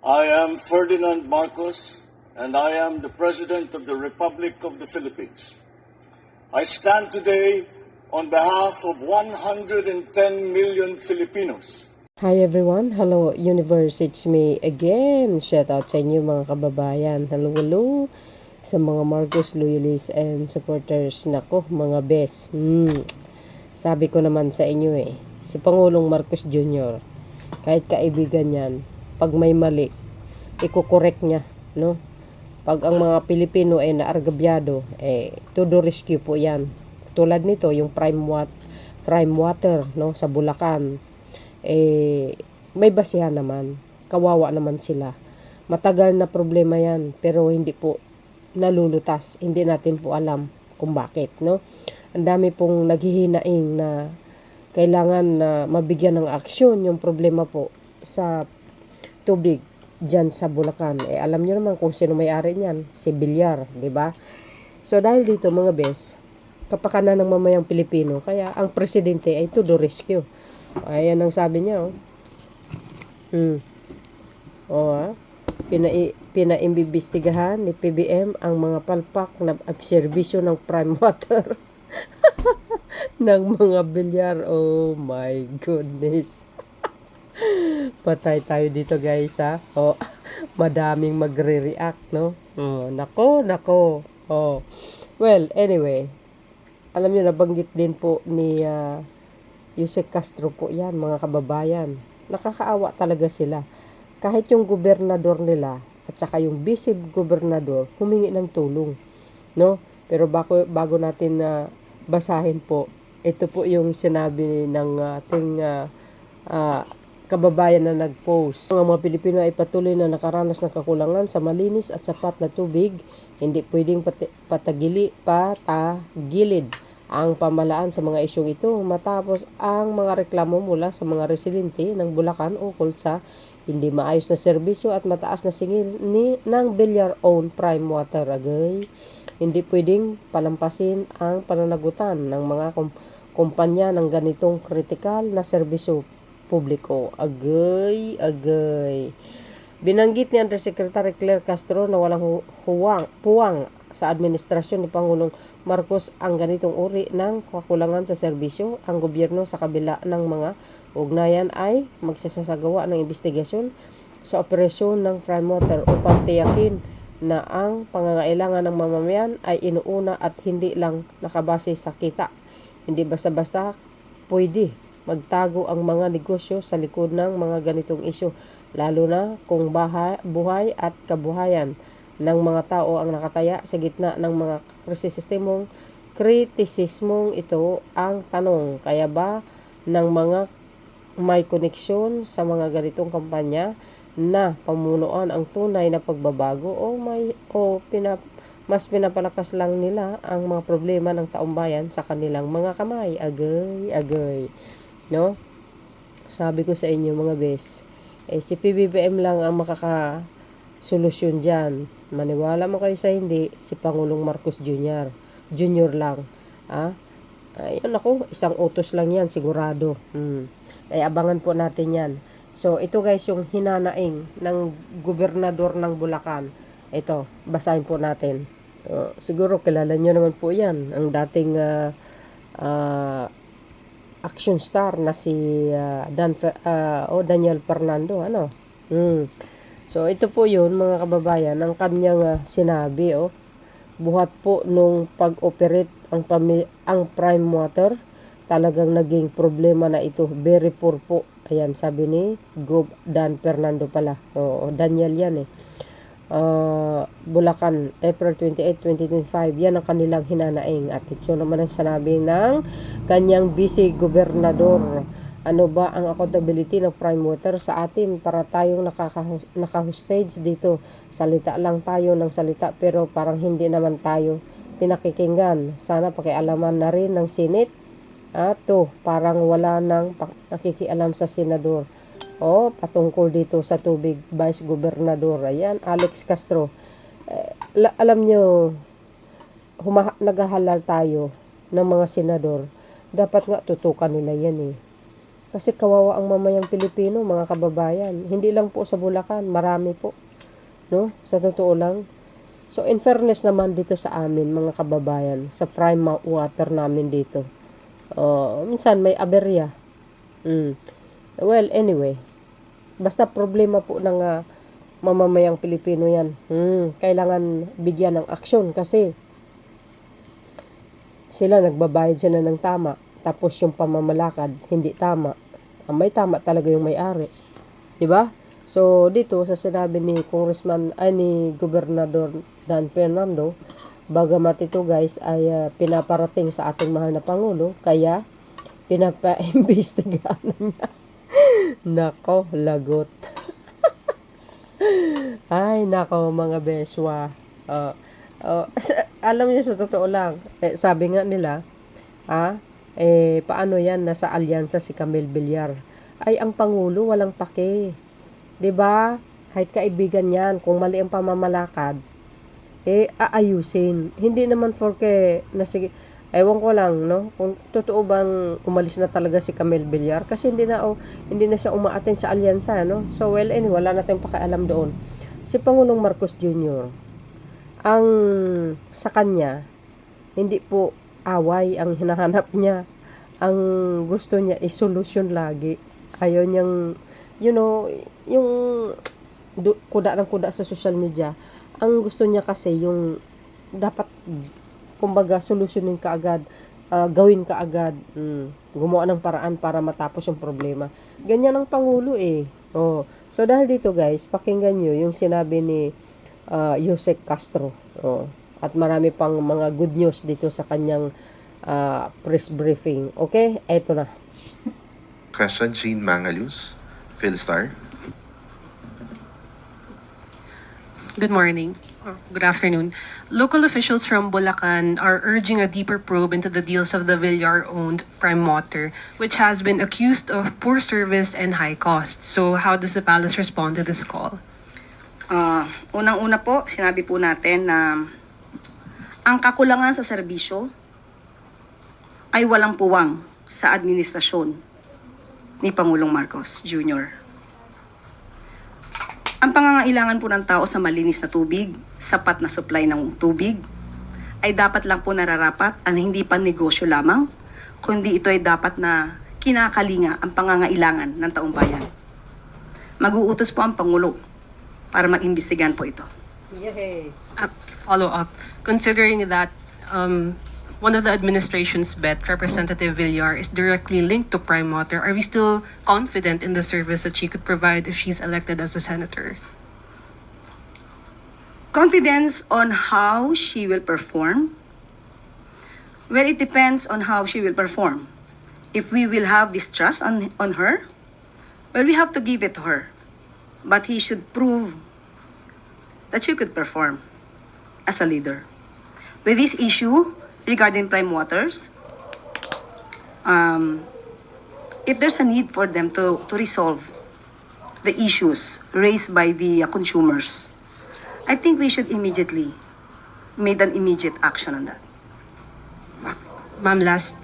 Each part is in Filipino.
I am Ferdinand Marcos, and I am the President of the Republic of the Philippines. I stand today on behalf of 110 million Filipinos. Hi everyone, hello universe, it's me again. Shout out sa inyo mga kababayan. Hello sa mga Marcos loyalists and supporters. Nako mga best. Sabi ko naman sa inyo si Pangulong Marcos Jr. kahit kaibigan yan, pag may mali, iko-correct niya, no? Pag ang mga Pilipino ay naargabyado, to the rescue po yan. Tulad nito, yung prime water, no, sa Bulacan, may basihan naman. Kawawa naman sila. Matagal na problema yan, pero hindi po nalulutas. Hindi natin po alam kung bakit, no? Ang dami pong naghihinaing na kailangan na mabigyan ng aksyon yung problema po sa tubig dyan sa Bulacan. Alam nyo naman kung sino may-ari niyan, si Villar, di ba? So dahil dito mga bes, kapakanan ng mamayang Pilipino, kaya ang presidente ay to the rescue. Ayan ang sabi niya, pinaimbestigahan ni PBM ang mga palpak na serbisyo ng prime water ng mga Villar. Oh my goodness. Patay tayo dito guys ha. Madaming magre-react, no? Nako. Well, anyway, alam niyo nabanggit din po ni Yusek Castro po yan, mga kababayan. Nakakaawa talaga sila. Kahit yung gobernador nila at saka yung vice-gobernador humingi ng tulong, no? Pero bago natin basahin po, ito po yung sinabi ng ating kababayan na nag-post. Ang mga Pilipino ay patuloy na nakaranas ng kakulangan sa malinis at sapat na tubig. Hindi pwedeng patagilid ang pamahalaan sa mga isyong ito matapos ang mga reklamo mula sa mga residente ng Bulacan ukol sa hindi maayos na serbisyo at mataas na singil ng Villar-owned prime water. Agay, hindi pwedeng palampasin ang pananagutan ng mga kumpanya ng ganitong kritikal na serbisyo publiko. Agay. Binanggit ni Undersecretary Claire Castro na walang puwang sa administrasyon ni Pangulong Marcos ang ganitong uri ng kakulangan sa serbisyo. Ang gobyerno sa kabila ng mga ugnayan ay magsasagawa ng investigasyon sa operasyon ng prime water upang tiyakin na ang pangangailangan ng mamamayan ay inuuna at hindi lang nakabase sa kita. Hindi basta-basta pwede magtago ang mga negosyo sa likod ng mga ganitong isyu, lalo na kung buhay at kabuhayan ng mga tao ang nakataya sa gitna ng mga kritisismong ito ang tanong. Kaya ba ng mga may koneksyon sa mga ganitong kampanya na pamunuan ang tunay na pagbabago mas pinapalakas lang nila ang mga problema ng taumbayan sa kanilang mga kamay? Agay. No? Sabi ko sa inyo mga bes, si PBBM lang ang makakasolusyon dyan. Maniwala mo kayo sa hindi, si Pangulong Marcos Jr. lang. Ayun ako, isang utos lang yan, sigurado. Kaya abangan po natin yan. So, ito guys, yung hinanaing ng gobernador ng Bulacan. Ito, basahin po natin. Siguro kilala nyo naman po yan. Ang dating action star na si Daniel Fernando. So, ito po yun mga kababayan, ang kanyang sinabi. Buhat po nung pag-operate ang prime water, talagang naging problema na ito. Very poor po. Ayan, sabi ni Dan Fernando pala. Daniel yan Bulacan, April 28, 2025. Yan ang kanilang hinanaing. At ito naman ang sinabi ng kanyang vice-gobernador. Ano ba ang accountability ng prime water sa atin para tayong naka-hostage dito? Salita lang tayo ng salita pero parang hindi naman tayo pinakikinggan. Sana pakialaman na rin ng Senate. Parang wala nang nakikialam sa senador. Patungkol dito sa tubig, Vice Gobernador. Ayan, Alex Castro. Alam nyo, naghahalal tayo ng mga senador. Dapat nga tutukan nila yan Kasi kawawa ang mamayang Pilipino, mga kababayan. Hindi lang po sa Bulacan, marami po. No? Sa totoo lang. So, in fairness naman dito sa amin, mga kababayan, sa prime water namin dito, minsan may aberya. Well, anyway, basta problema po ng mamamayang Pilipino yan. Kailangan bigyan ng aksyon kasi sila nagbabayad sila ng tama. Tapos yung pamamalakad, hindi tama. Ang may tama talaga yung may-ari. 'Di ba? So, dito sa sinabi ni ni Gobernador Dan Fernando, bagamat ito guys ay pinaparating sa ating mahal na Pangulo, kaya pinapa-imbestigahan niya. Nako, lagot. Ay, nako mga beswa. Alam niyo sa totoo lang, sabi nga nila, paano yan, nasa alyansa si Camille Villar. Ay, ang Pangulo walang pake. 'Di ba? Kahit kaibigan yan, kung mali ang pamamalakad, aayusin. Hindi naman sige, ewan ko lang, no? Kung totoo bang umalis na talaga si Camille Villar kasi hindi na siya umaattend sa alyansa, no? So, well, anyway, wala na tayong pakialam doon. Si Pangulong Marcos Jr., ang sa kanya, hindi po away ang hinahanap niya. Ang gusto niya is solusyon lagi. Ayaw niyang, yung kuda ng kuda sa social media. Ang gusto niya kasi yung dapat, kumbaga, solusyonin ka agad, gawin ka agad, gumawa ng paraan para matapos yung problema. Ganyan ang Pangulo eh. So dahil dito guys, pakinggan nyo yung sinabi ni Yusek Castro. At marami pang mga good news dito sa kanyang press briefing. Okay? Eto na. Question, Jean Mangalus, Philstar. Good morning. Good afternoon. Local officials from Bulacan are urging a deeper probe into the deals of the Villar-owned Prime Water, which has been accused of poor service and high costs. So how does the palace respond to this call? Unang-una po, sinabi po natin na ang kakulangan sa serbisyo ay walang puwang sa administrasyon ni Pangulong Marcos Jr. Ang pangangailangan po ng tao sa malinis na tubig, sapat na supply ng tubig, ay dapat lang po nararapat at hindi pa negosyo lamang, kundi ito ay dapat na kinakalinga ang pangangailangan ng taong bayan. Mag-uutos po ang Pangulo para mag-imbestigahan po ito. Yay! Follow up. Considering that one of the administration's bet, Representative Villar, is directly linked to Prime Water, are we still confident in the service that she could provide if she's elected as a senator? Confidence on how she will perform? Well, it depends on how she will perform. If we will have this trust on her, well, we have to give it to her. But he should prove that she could perform as a leader. With this issue regarding Prime Waters, if there's a need for them to resolve the issues raised by the consumers, I think we should immediately make an immediate action on that. Ma'am, last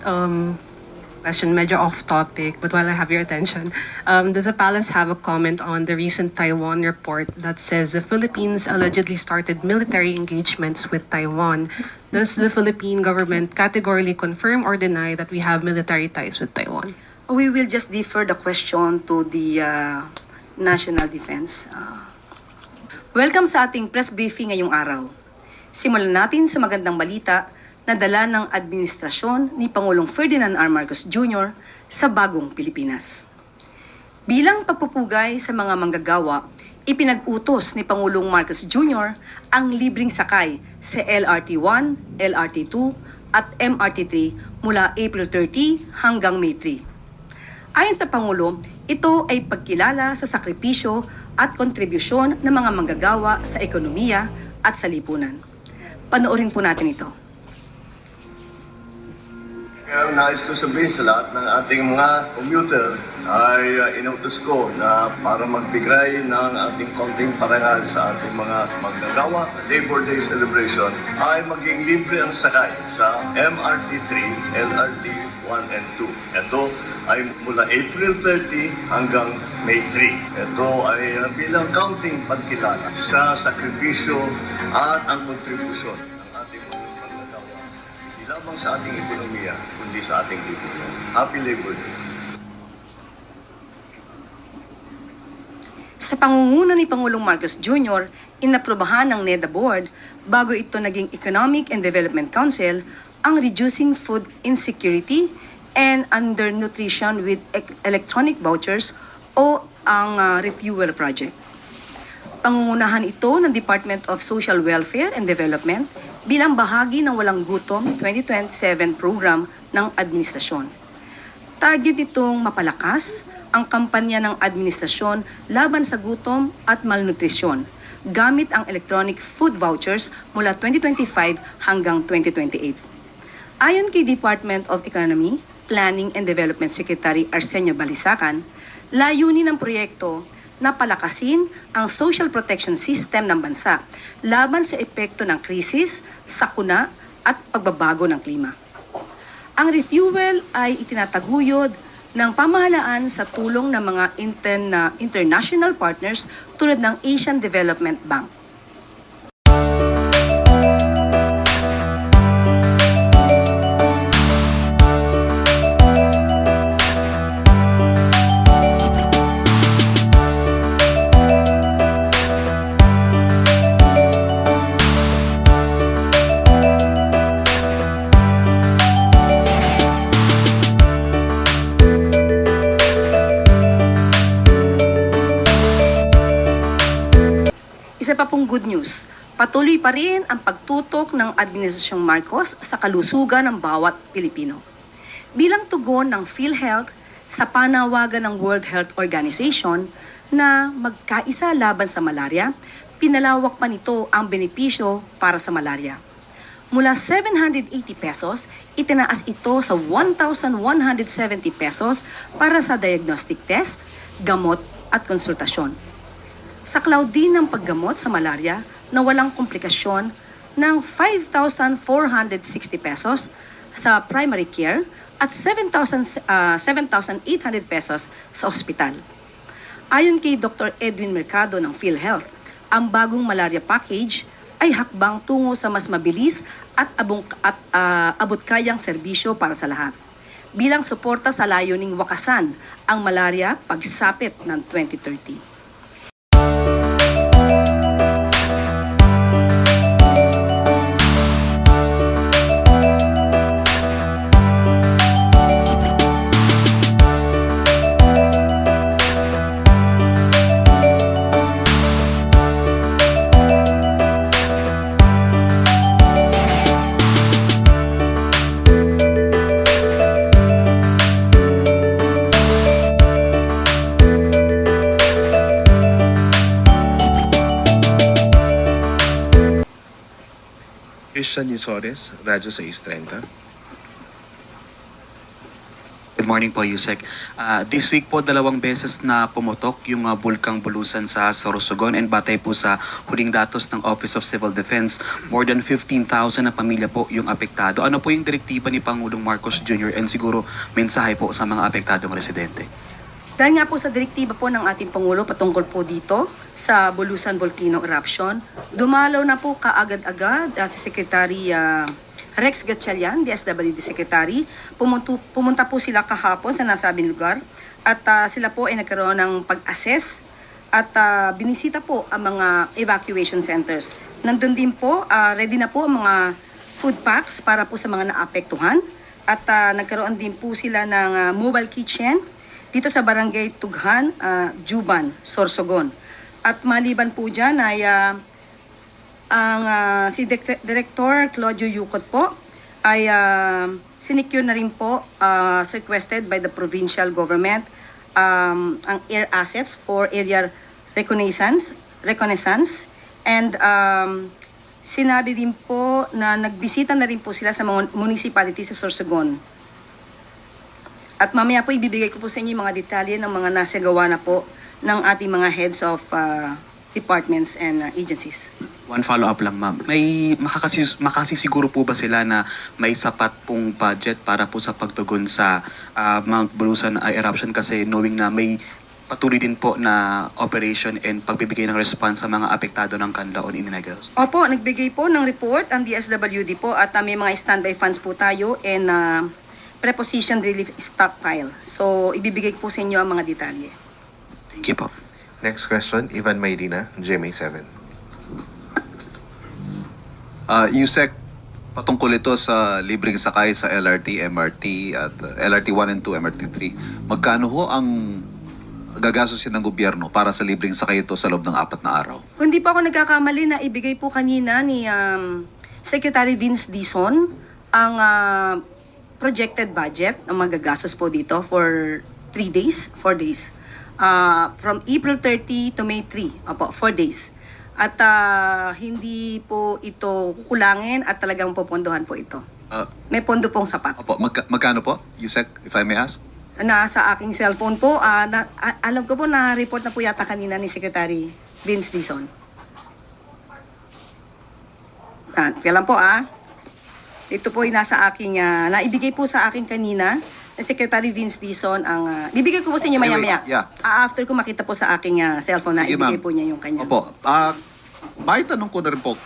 question, medyo off topic, but while I have your attention, does the palace have a comment on the recent Taiwan report that says the Philippines allegedly started military engagements with Taiwan? Does the Philippine government categorically confirm or deny that we have military ties with Taiwan? We will just defer the question to the National Defense. Welcome sa ating press briefing ngayong araw. Simulan natin sa magandang balita na dala ng administrasyon ni Pangulong Ferdinand R. Marcos Jr. sa bagong Pilipinas. Bilang pagpupugay sa mga manggagawa, ipinag-utos ni Pangulong Marcos Jr. ang libreng sakay sa LRT-1, LRT-2 at MRT-3 mula April 30 hanggang May 3. Ayon sa Pangulo, ito ay pagkilala sa sakripisyo at kontribusyon ng mga manggagawa sa ekonomiya at sa lipunan. Panoorin po natin ito. Kaya nais ko sabihin sa lahat ng ating mga commuter ay inutos ko na para magbigay ng ating konting parangal sa ating mga magnagawa, Labor Day celebration, ay maging libre ang sakay sa MRT3, LRT1, 1 and 2. Ito ay mula April 30 hanggang May 3. Ito ay bilang counting pagkilala sa sakripisyo at ang kontribusyon ng ating mga manggagawa. Hindi lamang sa ating ekonomiya, kundi sa ating lipunan. Happy Labor Day. Sa pangunguna ni Pangulong Marcos Jr., inaprubahan ng NEDA Board bago ito naging Economic and Development Council ang Reducing Food Insecurity and Undernutrition with Electronic Vouchers o ang Refuel Project. Pangungunahan ito ng Department of Social Welfare and Development bilang bahagi ng Walang Gutom 2027 program ng administrasyon. Target nitong mapalakas ang kampanya ng administrasyon laban sa gutom at malnutrisyon gamit ang electronic food vouchers mula 2025 hanggang 2028. Ayon kay Department of Economy, Planning and Development Secretary Arsenio Balisacan, layunin ng proyekto na palakasin ang social protection system ng bansa laban sa epekto ng krisis, sakuna at pagbabago ng klima. Ang refuel ay itinataguyod ng pamahalaan sa tulong ng mga international partners tulad ng Asian Development Bank. Isa pa pong good news, patuloy pa rin ang pagtutok ng Administrasyong Marcos sa kalusugan ng bawat Pilipino. Bilang tugon ng PhilHealth sa panawagan ng World Health Organization na magkaisa laban sa malaria, pinalawak pa nito ang benepisyo para sa malaria. Mula 780 pesos, itinaas ito sa 1,170 pesos para sa diagnostic test, gamot at konsultasyon. Saklaw din ng paggamot sa malaria na walang komplikasyon ng 5,460 pesos sa primary care at 7,800 pesos sa ospital. Ayon kay Dr. Edwin Mercado ng PhilHealth, ang bagong malaria package ay hakbang tungo sa mas mabilis at abot-kayang serbisyo para sa lahat, bilang suporta sa layuning wakasan ang malaria pagsapit ng 2030. Christian Yusores, Radyo 630. Good morning po, Yusek. This week po, 2 beses na pumutok yung bulkang Bulusan sa Sorsogon, and batay po sa huling datos ng Office of Civil Defense, more than 15,000 na pamilya po yung apektado. Ano po yung direktiba ni Pangulong Marcos Jr. and siguro mensahe po sa mga apektadong residente? Dahil nga po sa direktiba po ng ating Pangulo patungkol po dito sa Bulusan Volcano Eruption, dumalaw na po kaagad-agad si Secretary Rex Gatchalian, DSWD Secretary. Pumunta po sila kahapon sa nasabing lugar at sila po ay nagkaroon ng pag-assess at binisita po ang mga evacuation centers. Nandun din po, ready na po ang mga food packs para po sa mga naapektuhan at nagkaroon din po sila ng mobile kitchen dito sa Barangay Tughan, Juban, Sorsogon. At maliban po dyan ay si Director Claudio Yucot po ay sinecure na rin po, requested by the provincial government ang air assets for area reconnaissance and sinabi din po na nagbisita na rin po sila sa mga municipality sa Sorsogon. At mamaya po ibibigay ko po sa inyo yung mga detalye ng mga nasagawa na po ng ating mga heads of departments and agencies. One follow-up lang, ma'am. May makasisiguro po ba sila na may sapat pong budget para po sa pagtugon sa Mount Bulusan eruption, kasi knowing na may patuloy din po na operation and pagbibigay ng response sa mga apektado ng Canlaon in Negros? Opo, nagbigay po ng report ang DSWD po at may mga standby funds po tayo and preposition relief stockpile. So, ibibigay po sa inyo ang mga detalye. Thank you po. Next question, Ivan Mayrina, GMA7. Yusek, patungkol ito sa libreng sakay sa LRT, MRT at LRT 1 and 2, MRT 3. Magkano ho ang gagastusin ng gobyerno para sa libreng sakay ito sa loob ng 4 na araw? Kung di po ako nagkakamali na ibigay po kanina ni Secretary Vince Dizon ang projected budget ang magagastos po dito for 4 days. From April 30 to May 3. Opo, 4 days. At hindi po ito kukulangin at talagang popondohan po ito. May pondo pong sapat. Opo, magkano po, Yusek, if I may ask? Nasa aking cellphone po, alam ko po na report na po yata kanina ni Secretary Vince Dizon. Kaya lang po ito po ay nasa aking, naibigay po sa akin kanina ni Secretary Vince Dizon ang, bibigay ko po sa inyo maya-maya. Yeah. After ko makita po sa aking cellphone na Sige, ibigay ma'am. po niya yung kanya. Opo, may tanong ko na rin po,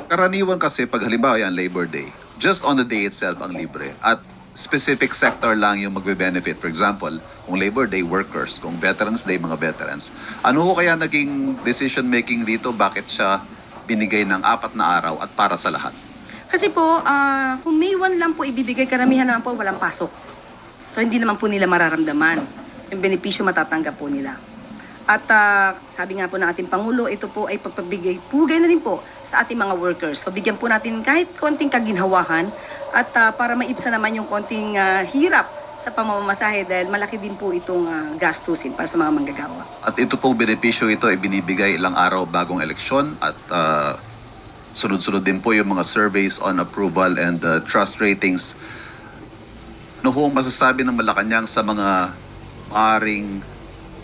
karaniwan kasi pag halimbawa yan, Labor Day, just on the day itself ang libre at specific sector lang yung magbe-benefit. For example, kung Labor Day, workers. Kung Veterans Day, mga veterans. Ano ho kaya naging decision making dito? Bakit siya binigay ng 4 na araw at para sa lahat? Kasi po, kung May 1 lang po ibibigay, karamihan naman po walang pasok. So hindi naman po nila mararamdaman. Yung benepisyo matatanggap po nila. At sabi nga po ng ating Pangulo, ito po ay pagpabigay pugay na rin po sa ating mga workers. So bigyan po natin kahit konting kaginhawahan at para maibsan naman yung konting hirap sa pamamasahe dahil malaki din po itong gastusin para sa mga manggagawa. At ito pong benepisyo ito ay binibigay ilang araw bagong eleksyon at sunod-sunod din po yung mga surveys on approval and trust ratings. Ano ho ang masasabi ng Malacanang sa mga maaring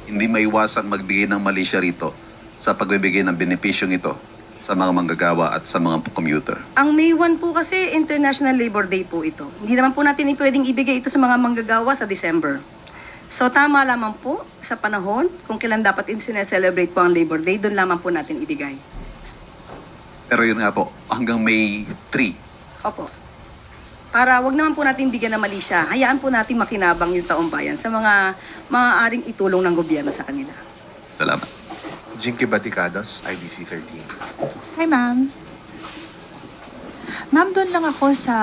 hindi maiwasang magbigay ng mali siya rito sa pagbibigay ng benepisyong ito sa mga manggagawa at sa mga commuter? Ang May 1 po kasi International Labor Day po ito. Hindi naman po natin pwedeng ibigay ito sa mga manggagawa sa December. So tama lamang po sa panahon kung kailan dapat sineselebrate po ang Labor Day, doon lamang po natin ibigay. Pero yun nga po, hanggang May 3. Opo. Para wag naman po natin bigyan ng mali siya, hayaan po natin makinabang yung taong bayan sa mga maaaring itulong ng gobyerno sa kanila. Salamat. Jinky Baticados, IBC 13. Hi, ma'am. Ma'am, doon lang ako sa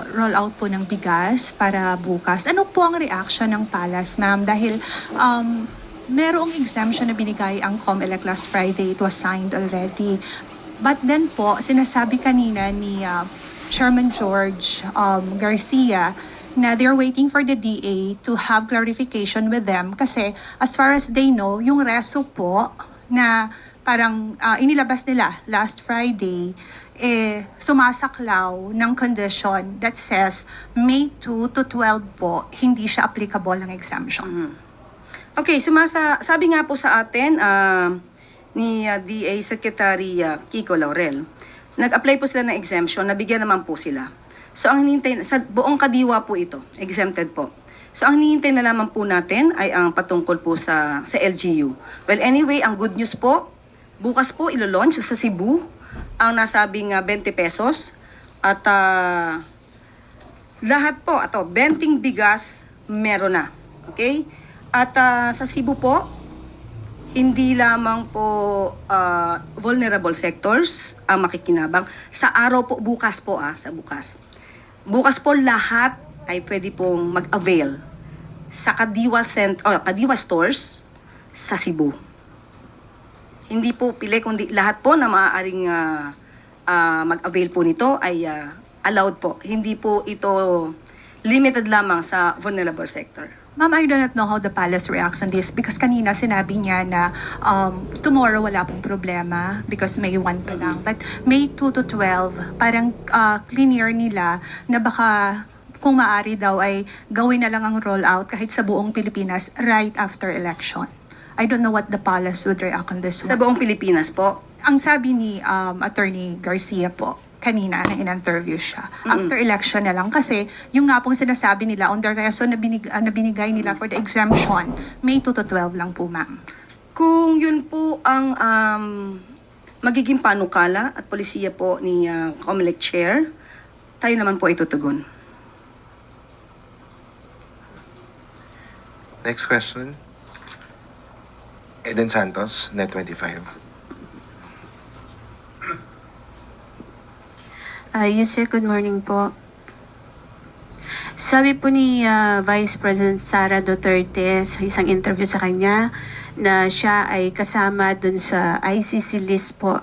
rollout po ng bigas para bukas. Ano po ang reaction ng Palace, ma'am? Dahil merong exemption na binigay ang COMELEC last Friday. It was signed already. But then po, sinasabi kanina ni Chairman George Garcia na they're waiting for the DA to have clarification with them kasi as far as they know, yung reso po na parang inilabas nila last Friday, sumasaklaw ng condition that says May 2 to 12 po, hindi siya applicable ng exemption. Okay, sabi nga po sa atin ni DA Secretary Kiko Laurel, nag-apply po sila ng exemption, nabigyan naman po sila. So ang hinihintay, sa buong kadiwa po ito, exempted po. So ang hinihintay na lamang po natin ay ang patungkol po sa LGU. Well anyway, ang good news po, bukas po ilo-launch sa Cebu ang nasabing 20 pesos at lahat po, 20 bigas meron na. Okay? At sa Cebu po, hindi lamang po vulnerable sectors ang makikinabang. Sa araw po, bukas po sa bukas. Bukas po lahat ay pwede pong mag-avail sa Kadiwa stores sa Cebu. Hindi po pili, kundi lahat po na maaaring mag-avail po nito ay allowed po. Hindi po ito limited lamang sa vulnerable sector. Ma'am, I do not know how the Palace reacts on this because kanina sinabi niya na tomorrow wala pong problema because May 1 pa lang. But May 2 to 12, parang clear nila na baka kung maaari daw ay gawin na lang ang rollout kahit sa buong Pilipinas right after election. I don't know what the Palace would react on this Sa one. buong Pilipinas po. ang sabi ni Attorney Garcia po, kanina na in-interview siya. After election na lang kasi yung nga pong sinasabi nila on the reso na binigay nila for the exemption, May 2 to 12 lang po, ma'am. Kung yun po ang magiging panukala at polisiya po ni COMELEC Chair, tayo naman po ay tutugon. Next question. Eden Santos, Net25. Yes, sir. Good morning po. Sabi po ni Vice President Sara Duterte sa isang interview sa kanya na siya ay kasama dun sa ICC list po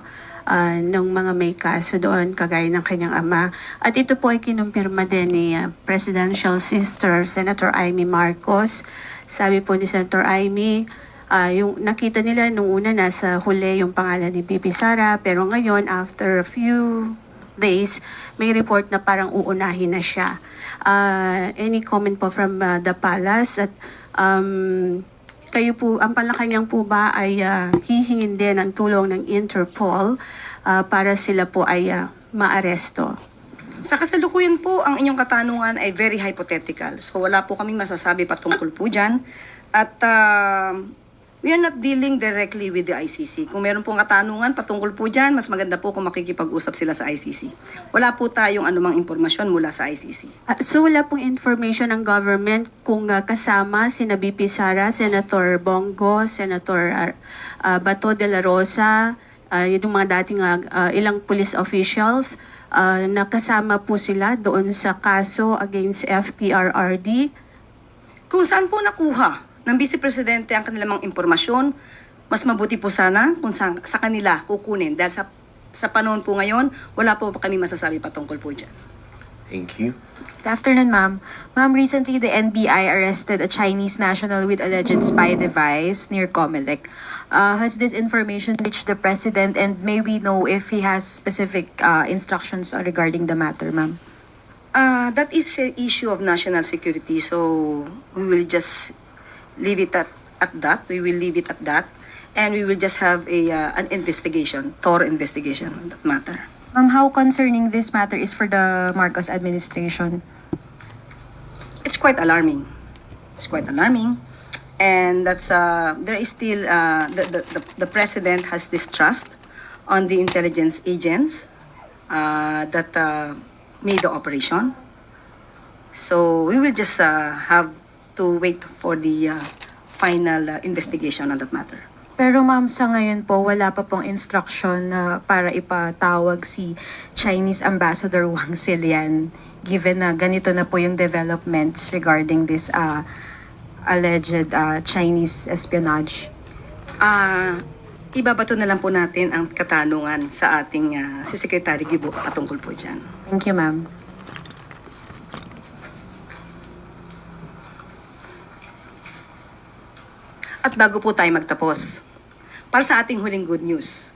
ng mga may kaso doon kagaya ng kanyang ama. At ito po ay kinumpirma din ni Presidential Sister Senator Amy Marcos. Sabi po ni Senator Amy, yung nakita nila nung una nasa huli yung pangalan ni Bibi Sara, pero ngayon after a few days, may report na parang uunahin na siya. Any comment po from the palace? At kayo po, ang Malacanang po ba ay hihingin din ng tulong ng Interpol para sila po ay maaresto? Sa kasalukuyan po, ang inyong katanungan ay very hypothetical. So wala po kaming masasabi patungkol po dyan. At we are not dealing directly with the ICC. Kung meron pong katanungan patungkol po dyan, mas maganda po kung makikipag-usap sila sa ICC. Wala po tayong anumang impormasyon mula sa ICC. So wala pong information ng government kung kasama sina BP Sara, Senator Bongo, Senator Bato de la Rosa, yung mga dating ilang police officials, nakasama po sila doon sa kaso against FPRRD. Kung saan po nakuha ng Vice Presidente ang kanilang mga impormasyon, mas mabuti po sana kung sa kanila kukunin. Dahil sa panahon po ngayon, wala po kami masasabi patungkol po dyan. Thank you. Good afternoon, ma'am. Ma'am, recently the NBI arrested a Chinese national with alleged spy device near Comelec. Has this information reached the president, and may we know if he has specific instructions regarding the matter, ma'am? That is an issue of national security, so we will just leave it at that. We will leave it at that. And we will just have an investigation, thorough investigation on that matter. Ma'am, how concerning this matter is for the Marcos administration? It's quite alarming. It's quite alarming. And that's there is still the president has distrust on the intelligence agents that made the operation. So we will just have to wait for the final investigation on that matter. Pero ma'am, sa ngayon po, wala pa pong instruction na para ipatawag si Chinese Ambassador Wang Xilian, given na ganito na po yung developments regarding this alleged Chinese espionage. Ibabato na lang po natin ang katanungan sa ating si Secretary Gibo patungkol po dyan. Thank you, ma'am. At bago po tayo magtapos, para sa ating huling good news,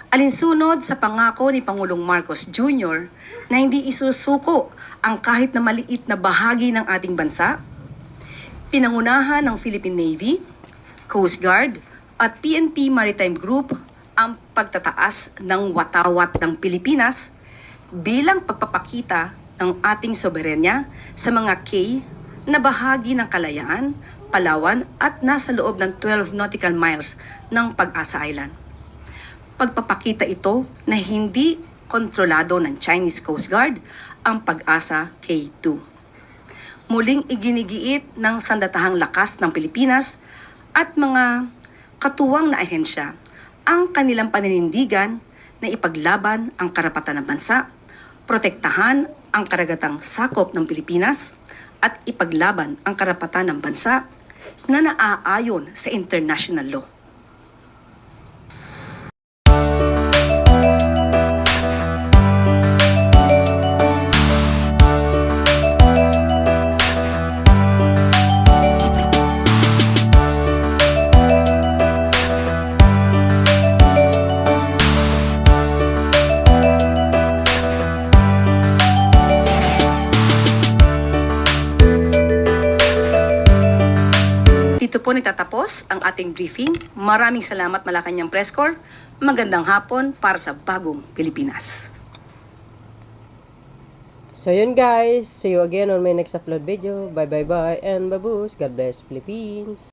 alinsunod sa pangako ni Pangulong Marcos Jr. na hindi isusuko ang kahit na maliit na bahagi ng ating bansa, pinangunahan ng Philippine Navy, Coast Guard at PNP Maritime Group ang pagtataas ng watawat ng Pilipinas bilang pagpapakita ng ating soberenya sa mga K na bahagi ng kalayaan, Palawan at nasa loob ng 12 nautical miles ng Pag-asa Island. Pagpapakita ito na hindi kontrolado ng Chinese Coast Guard ang Pag-asa K2. Muling iginigiit ng sandatahang lakas ng Pilipinas at mga katuwang na ahensya ang kanilang paninindigan na ipaglaban ang karapatan ng bansa, protektahan ang karagatang sakop ng Pilipinas, at ipaglaban ang karapatan ng bansa na naaayon sa international law. Dito po po nagtatapos ang ating briefing. Maraming salamat Malacanang Press Corps. Magandang hapon para sa bagong Pilipinas. So yun guys, see you again on my next upload video. Bye bye bye and babush. God bless Philippines.